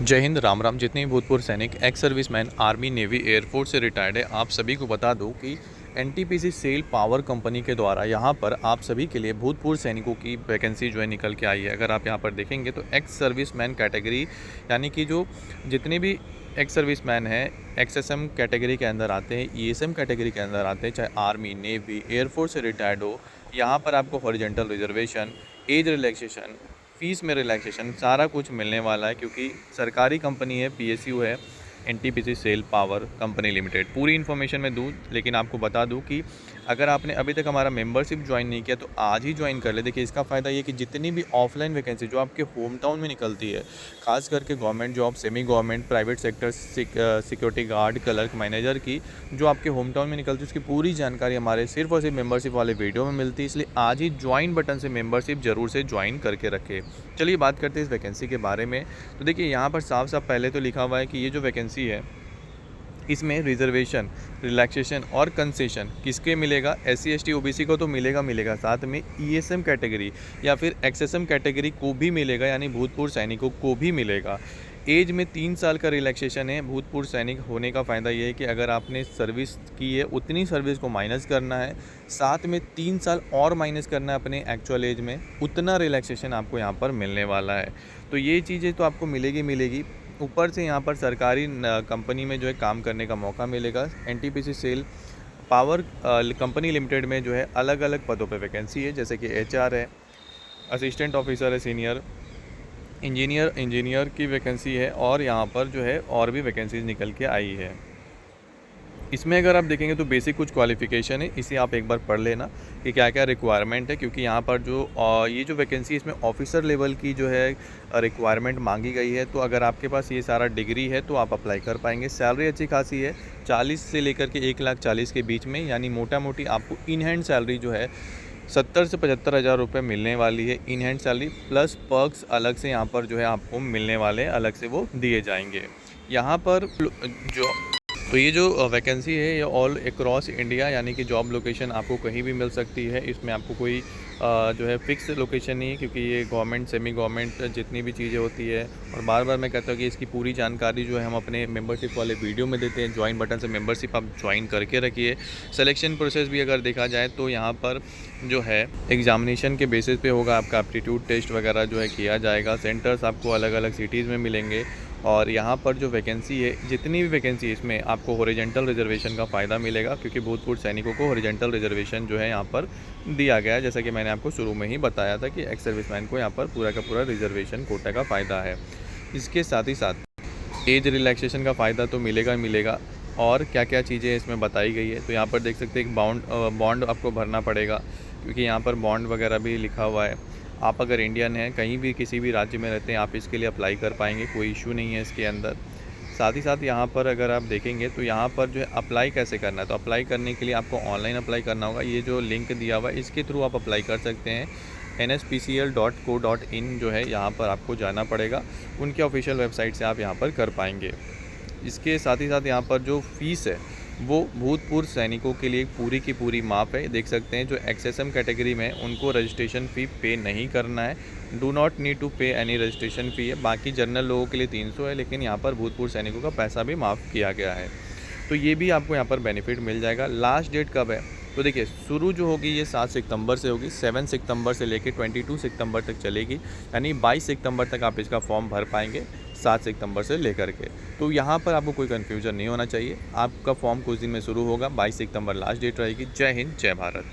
जय हिंद, राम राम। जितने भी भूतपूर्व सैनिक, ex serviceman, army, navy, air force से रिटायर्ड है, आप सभी को बता दूं कि एनटीपीसी सेल पावर कंपनी के द्वारा यहाँ पर आप सभी के लिए भूतपूर्व सैनिकों की वैकेंसी जो है निकल के आई है। अगर आप यहाँ पर देखेंगे तो एक्स सर्विसमैन कैटेगरी, यानी कि जो जितने भी एक्स सर्विसमैन हैं, एक्सएसएम कैटेगरी के अंदर आते हैं, ईएसएम कैटेगरी के अंदर आते हैं, चाहे आर्मी, नेवी, एयरफोर्स से रिटायर्ड हो, यहाँ पर आपको horizontal reservation, age relaxation, fees में रिलैक्सेशन सारा कुछ मिलने वाला है, क्योंकि सरकारी कंपनी है, पीएसयू है, NTPC SAIL power company limited. पूरी इन्फॉर्मेशन मैं दूँ, लेकिन आपको बता दूँ कि अगर आपने अभी तक हमारा मेंबरशिप ज्वाइन नहीं किया तो आज ही ज्वाइन कर ले। देखिए, इसका फ़ायदा ये कि जितनी भी ऑफलाइन वैकेंसी जो आपके होम टाउन में निकलती है, खास करके government job, semi government, private sector, security guard, clerk, manager की जो आपके होम टाउन में निकलती है, उसकी पूरी जानकारी हमारे सिर्फ और सिर्फ मेंबरशिप वाले वीडियो में मिलती है। इसलिए आज ही ज्वाइन बटन से मेंबरशिप जरूर से ज्वाइन करके रखें। चलिए बात करते हैं इस वैकेंसी के बारे में। तो देखिए, यहाँ पर साफ साफ पहले तो लिखा हुआ है कि ये जो वैकेंसी है, इसमें रिजर्वेशन, रिलैक्सेशन और कंसेशन किसके मिलेगा? एससी, एसटी, ओबीसी को तो मिलेगा, साथ में ईएसएम कैटेगरी या फिर एक्सएसएम कैटेगरी को भी मिलेगा, यानी भूतपूर्व सैनिकों को भी मिलेगा। एज में 3 साल का रिलैक्सेशन है। भूतपूर्व सैनिक होने का फ़ायदा ये है कि अगर आपने सर्विस की है उतनी सर्विस को माइनस करना है, साथ में 3 साल और माइनस करना है अपने एक्चुअल एज में, उतना रिलैक्सेशन आपको यहाँ पर मिलने वाला है। तो ये चीज़ें तो आपको मिलेगी। ऊपर से यहाँ पर सरकारी कंपनी में जो है काम करने का मौका मिलेगा। NTPC SAIL power company limited में जो है अलग अलग पदों पे वैकेंसी है, जैसे कि एचआर है, असिस्टेंट ऑफिसर है, सीनियर इंजीनियर की वैकेंसी है, और यहाँ पर जो है और भी वैकेंसीज निकल के आई है। इसमें अगर आप देखेंगे तो बेसिक कुछ क्वालिफ़िकेशन है, इसे आप एक बार पढ़ लेना कि क्या क्या रिक्वायरमेंट है, क्योंकि यहाँ पर जो ये जो वैकेंसी इसमें ऑफिसर लेवल की जो है रिक्वायरमेंट मांगी गई है। तो अगर आपके पास ये सारा डिग्री है तो आप अप्लाई कर पाएंगे। सैलरी अच्छी खासी है, 40 से लेकर के 1,40,000 के बीच में, यानी मोटा मोटी आपको इन हैंड सैलरी जो है 70 से 75 हज़ार रुपये मिलने वाली है in hand salary, plus perks अलग से यहाँ पर जो है आपको मिलने वाले, अलग से वो दिए जाएंगे यहाँ पर जो। तो ये जो वैकेंसी है ये ऑल अक्रॉस इंडिया, यानी कि जॉब लोकेशन आपको कहीं भी मिल सकती है। इसमें आपको कोई जो है फिक्स लोकेशन नहीं है, क्योंकि ये गवर्नमेंट, सेमी गवर्नमेंट जितनी भी चीज़ें होती है। और बार बार मैं कहता हूँ कि इसकी पूरी जानकारी जो है हम अपने मेंबरशिप वाले वीडियो में देते हैं। ज्वाइन बटन से मेंबरशिप आप ज्वाइन करके रखिए। सिलेक्शन प्रोसेस भी अगर देखा जाए तो यहाँ पर जो है एग्जामिनेशन के बेसिस पे होगा, आपका एप्टीट्यूड टेस्ट वगैरह जो है किया जाएगा। सेंटर्स आपको अलग अलग सिटीज़ में मिलेंगे। और यहाँ पर जो वैकेंसी है, जितनी भी वैकेंसी है, इसमें आपको हॉरिजॉन्टल रिजर्वेशन का फ़ायदा मिलेगा, क्योंकि भूतपूर्व सैनिकों को हॉरिजॉन्टल रिजर्वेशन जो है यहाँ पर दिया गया है। जैसा कि मैंने आपको शुरू में ही बताया था कि एक्स सर्विसमैन को यहाँ पर पूरा का पूरा रिजर्वेशन कोटा का फ़ायदा है। इसके साथ ही साथ एज रिलैक्सेशन का फ़ायदा तो मिलेगा। और क्या क्या चीज़ें इसमें बताई गई है, तो यहाँ पर देख सकते हैं एक बॉन्ड आपको भरना पड़ेगा, क्योंकि यहाँ पर बॉन्ड वगैरह भी लिखा हुआ है। आप अगर इंडियन हैं, कहीं भी किसी भी राज्य में रहते हैं, आप इसके लिए अप्लाई कर पाएंगे, कोई इशू नहीं है इसके अंदर। साथ ही साथ यहाँ पर अगर आप देखेंगे तो यहाँ पर जो है अप्लाई कैसे करना है, तो अप्लाई करने के लिए आपको ऑनलाइन अप्लाई करना होगा। ये जो लिंक दिया हुआ है इसके थ्रू आप अप्लाई कर सकते हैं। nspcl.co.in जो है, यहाँ पर आपको जाना पड़ेगा, उनके ऑफिशियल वेबसाइट से आप यहाँ पर कर पाएंगे। इसके साथ ही साथ यहाँ पर जो फ़ीस है वो भूतपूर्व सैनिकों के लिए पूरी की पूरी माफ़ है। देख सकते हैं जो एक्सएसएम कैटेगरी में उनको रजिस्ट्रेशन फ़ी पे नहीं करना है, डू नॉट नीड टू पे एनी रजिस्ट्रेशन फ़ी है। बाकी जनरल लोगों के लिए 300 है, लेकिन यहाँ पर भूतपूर्व सैनिकों का पैसा भी माफ़ किया गया है। तो ये भी आपको यहाँ पर बेनिफिट मिल जाएगा। लास्ट डेट कब है, तो देखिए शुरू जो होगी ये 7 सितंबर से होगी। 7 सितंबर से लेकर 22 सितंबर तक चलेगी, यानी 22 सितंबर तक आप इसका फॉर्म भर पाएंगे, 7 सितंबर से लेकर के। तो यहाँ पर आपको कोई कन्फ्यूज़न नहीं होना चाहिए। आपका फॉर्म कुछ दिन में शुरू होगा, 22 सितंबर लास्ट डेट रहेगी। जय हिंद, जय भारत।